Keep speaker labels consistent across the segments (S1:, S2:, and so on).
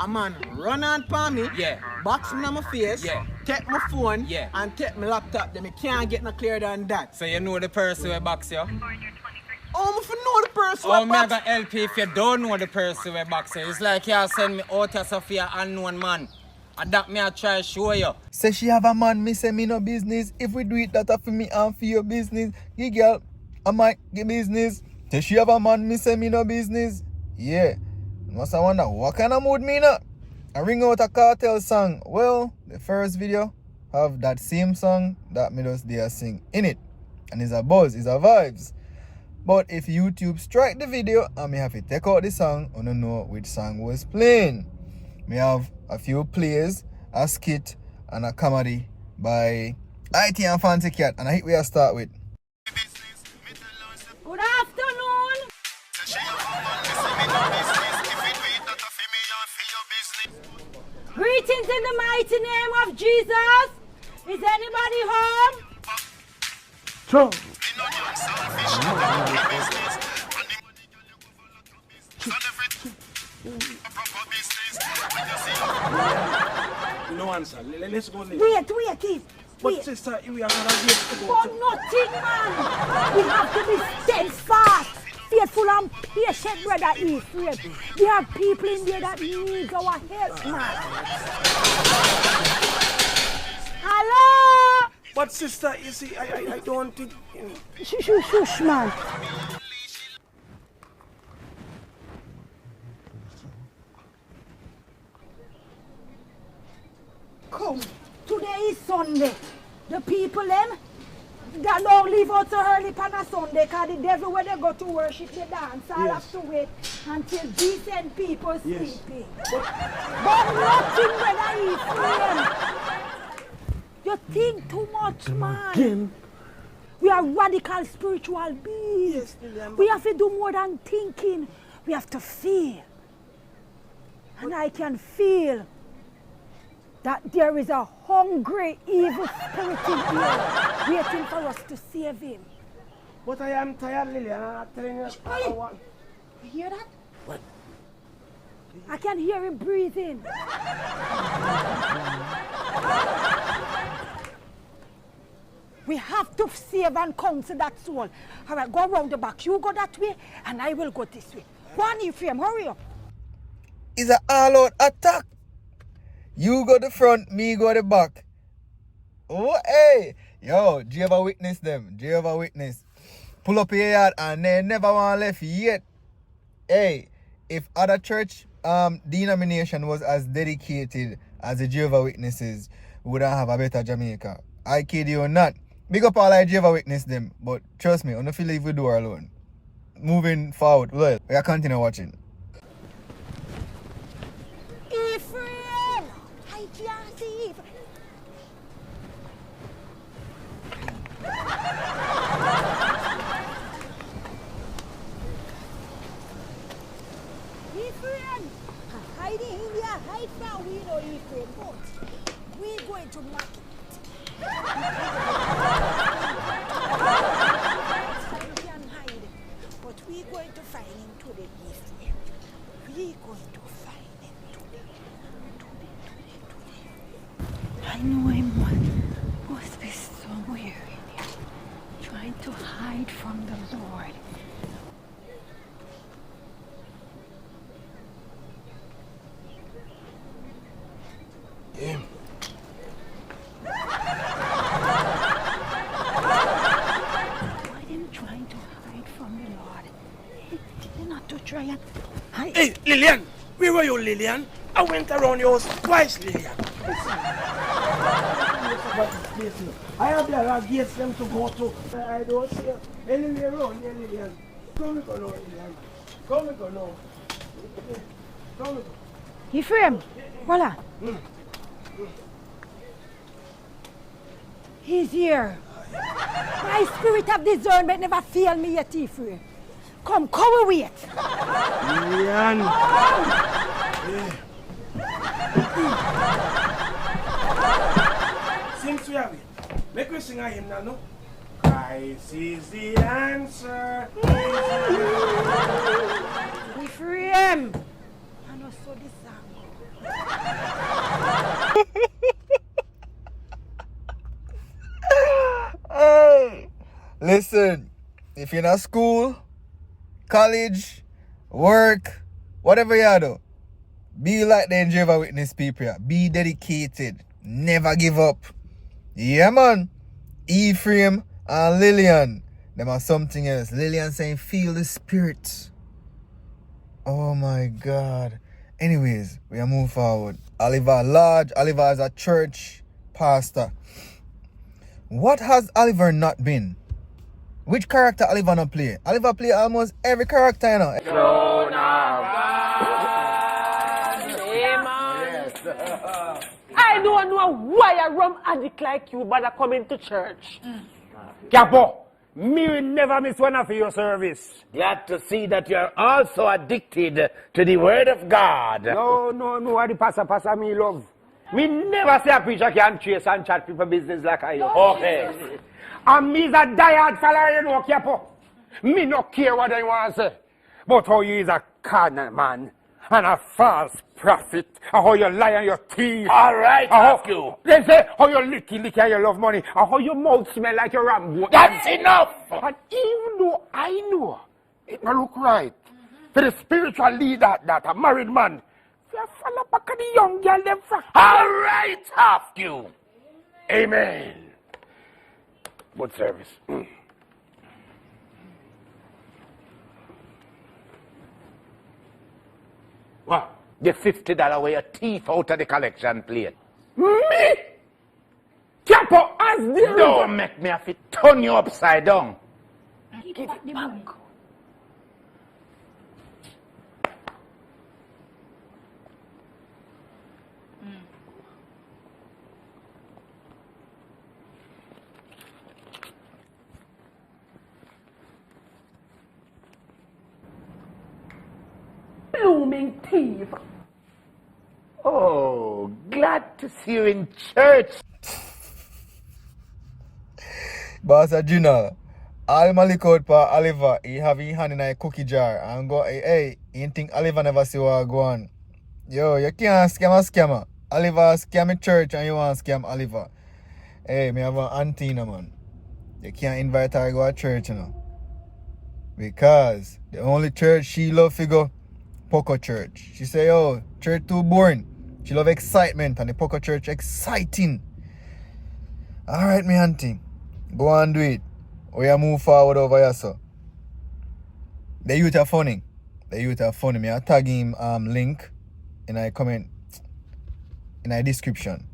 S1: a man run on for me, box me on my face, take my phone, and take my laptop. Then I can't get no clearer than that.
S2: So you know the person who box you?
S1: Oh, if you know the person
S2: who
S1: who
S2: box?
S1: box?
S2: Oh, me help you if you don't know the person who box you. It's like you send me out to Sophia unknown man. And that me I try to show you.
S3: Say she have a man, me say me no business. If we do it, that for me and for your business. Give girl, I might get business. Say she have a man, me say me no business. Yeah. Must I wonder what kind of mood me in? I ring out a cartel song. Well, the first video have that same song that me just there sing in it. And it's a buzz, it's a vibes. But if YouTube strike the video and me have to take out the song, I don't know which song was playing. Me have a few plays, a skit, and a comedy by IT and Fancy Cat. And I think we are start with.
S4: Good afternoon. Greetings in the mighty name of Jesus. Is anybody home?
S5: True. You know answer. Let's go there.
S4: Wait, Keith.
S5: But sister, we are gonna get to go.
S4: For nothing, man. We have to be steadfast, faithful and patient, brother Ephraim. There are people in there that need our help, man. Hello?
S5: But sister, you see, I don't think...
S4: Shush, man. Come, today is Sunday. The people them that don't leave out so early on a Sunday because the devil when they go to worship they dance. I'll have to wait until decent people sleeping. But nothing when I eat. You think too much, man.
S5: Again?
S4: We are radical spiritual beings. We have to do more than thinking. We have to feel. And I can feel that there is a hungry, evil spirit in here waiting for us to save him.
S5: But I am tired, Lillian, and I'm telling you, I want...
S4: You hear that?
S5: What?
S4: I can hear him breathing. We have to save and counsel that soul. All right, go around the back. You go that way, and I will go this way. Go on, Ephraim, hurry up.
S3: It's an all-out attack. You go the front, me go the back. Oh, hey. Yo, Jehovah Witness them. Jehovah Witness. Pull up your yard and they never want left yet. Hey, if other church denomination was as dedicated as the Jehovah Witnesses, we wouldn't have a better Jamaica. I kid you not. Big up all our Jehovah Witness them. But trust me, I don't feel like we do it alone. Moving forward, well, we are continue watching.
S4: Ephraim! I can't see Ephraim. Ephraim! Hiding in there, hide from we know Ephraim, but we're going to market it. You can hide, but we're going to find him today, Ephraim. We're going to find him today. I know him must be somewhere in here, trying to hide from the Lord.
S5: Yeah.
S4: Why them trying to hide from the Lord? They're not to try and hide.
S5: Hey, Lillian! Where were you, Lillian? I went around your house twice, Lillian. I have the gates them to go to. I don't see anywhere around here, Lillian. Come and go now, Lillian. Come and go now. Come and go.
S4: Ephraim, voila. He's here. My spirit of discernment never failed me yet, Ephraim. Come wait.
S5: Lillian. Since we have it, make me sing a hymn now, no? Christ is the answer.
S4: Ephraim. I know so this song.
S3: Listen, if you're in a school, college, work, whatever you do, be like the Jehovah's Witness people. Be dedicated. Never give up. Yeah, man. Ephraim and Lillian. Them are something else. Lillian saying, feel the spirit. Oh my God. Anyways, we are moving forward. Oliver Lodge. Oliver is a church pastor. What has Oliver not been? Which character Oliver not play? Oliver play almost every character, you know.
S5: I don't know why a rum addict like you bother coming to church. Capo, me will never miss one of your service.
S6: Glad to see that you are also addicted to the word of God.
S5: No, what the pastor me love. Me never say a preacher can chase and chat people business like I do.
S6: Okay.
S5: And me's a diehard fella, you know, Capo. Me no care what they want to say. But how you is a carnal man and a false prophet, and how you lie on your teeth.
S6: All right, ask you.
S5: They say how you licky and you love money, and how your mouth smell like your rambo.
S6: That's enough.
S5: And even though I know it don't look right for the spiritual leader that a married man, you follow back at the young girl them from.
S6: All right, ask you.
S5: Amen. Good service.
S6: What? The $50 way a thief out of the collection plate.
S5: Me? Capo, as the
S6: Don't make me have to turn you upside down.
S4: Give it back.
S5: blooming thief.
S6: Oh, glad to see you in church.
S3: Boss Junior, all my look out for Oliver, he have his hand in a cookie jar and go, hey, you think Oliver never see what go on? Yo, you can't scam a scammer. Oliver scam a church and you want to scam Oliver. Hey, me have an auntie, no, man. You can't invite her to go to church, you know. Because the only church she love to go, Poco Church. She say, oh, church too boring. She love excitement and the Poco Church exciting. Alright, me auntie. Go and do it. We are move forward over here, so. The youth are funny. The youth are funny. Me I tag him link in a comment in a description.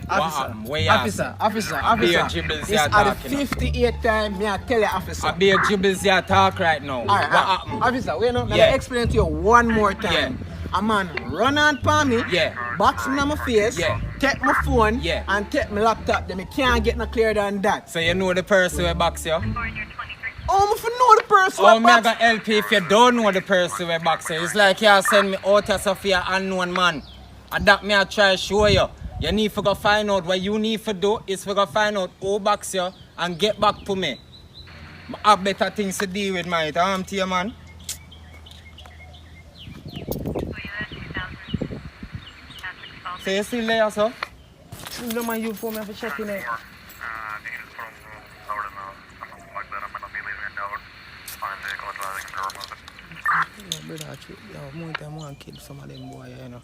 S1: Officer,
S2: Where you
S1: officer.
S2: Gibbles
S1: This
S2: you
S1: is the
S2: talking
S1: 58th time me I tell you, officer.
S2: I be a Gibbles you talk right now.
S1: Alright,
S2: What happened?
S1: officer, wait now, let
S2: Yeah.
S1: me explain to you one more time. A man run on for me,
S2: Yeah.
S1: box me on my face,
S2: Yeah.
S1: take my phone,
S2: Yeah.
S1: and take my laptop. Then me can't get no clearer than that.
S2: So you know the person who box you?
S1: Oh, me for know the person
S2: Oh,
S1: who
S2: me I
S1: box.
S2: gonna help you if you don't know the person who box you. It's like you send me out to Sophia unknown man. And that me I try show you. You need to go find out what you need to do is to go find out who box you and get back to me. I have better things to deal with, man. To you, man. So you still there, sir?
S5: No man, you phone me for checking it.
S2: More time I want to kill some of them boys, you know.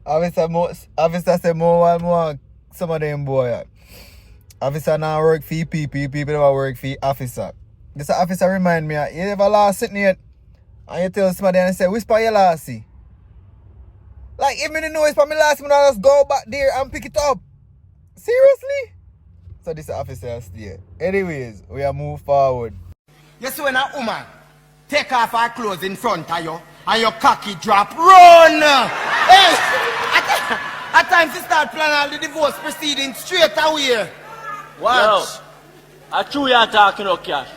S3: Officer say more some of them boy. Officer now work for people never work for officer. This officer remind me, you ever last sitting yet? And you tell somebody and say, whisper your lassie. Like if me didn't know whisper my last, me just go back there and pick it up. Seriously? So this officer stay. Anyways, we are move forward.
S7: You see when a woman take off her clothes in front of you and your cocky drop, run! Hey! At times you start planning all the divorce proceedings straight away. Watch.
S8: I true you're talking about cash.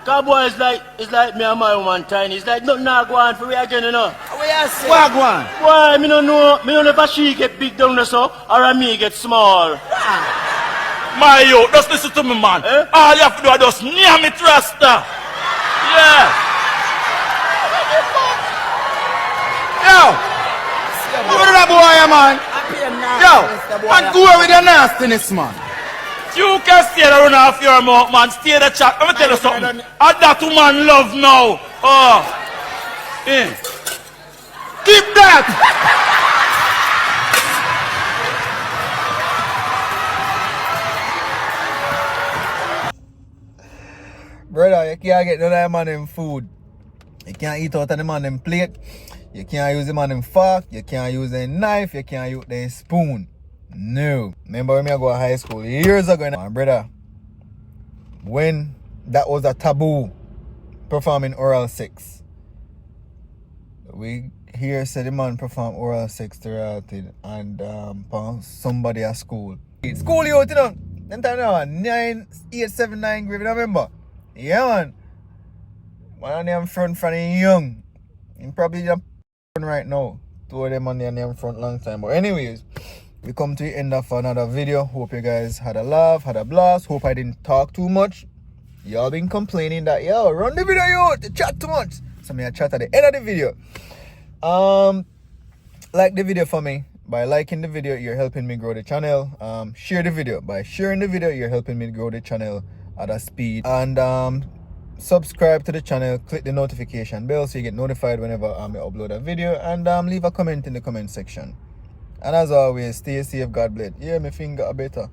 S8: Cowboy is like me and my woman tiny. It's like nothing not go on for we again, you know.
S7: What you say? What go on?
S8: Boy, me don't know if a she get big down there so or a me get small.
S6: My yo, just listen to me, man.
S8: Eh?
S6: All you have to do is just near me, Trasta. Yeah.
S7: Yo! What is that boy, man? Yo, Man, go away with your nastiness, man.
S8: You can stay there run off your mouth, man. Stay the chat. Let me tell you something. And that woman love now. Oh. Eh.
S7: Keep that!
S3: Brother, you can't get none of them man them food. You can't eat out of the man them plate. You can't use the man them fork. You can't use a knife. You can't use the spoon. No. Remember when I go to high school years ago, my brother, when that was a taboo, performing oral sex. We hear say the man perform oral sex to royalty and somebody at school. School youth, you know. Then time now, 9, 8, 7, 9 grade, you remember? Yeah, man. Man, I'm front from young. I'm probably just right now. Two of them on the front long time. But anyways, we come to the end of another video. Hope you guys had a laugh, had a blast. Hope I didn't talk too much. Y'all been complaining that, yo, run the video, yo, they chat too much. So me I chat at the end of the video. Like the video for me. By liking the video, you're helping me grow the channel. Share the video. By sharing the video, you're helping me grow the channel at a speed. And subscribe to the channel. Click the notification bell so you get notified whenever I upload a video. And leave a comment in the comment section. And as always, stay safe. God bless. Yeah, my finger better.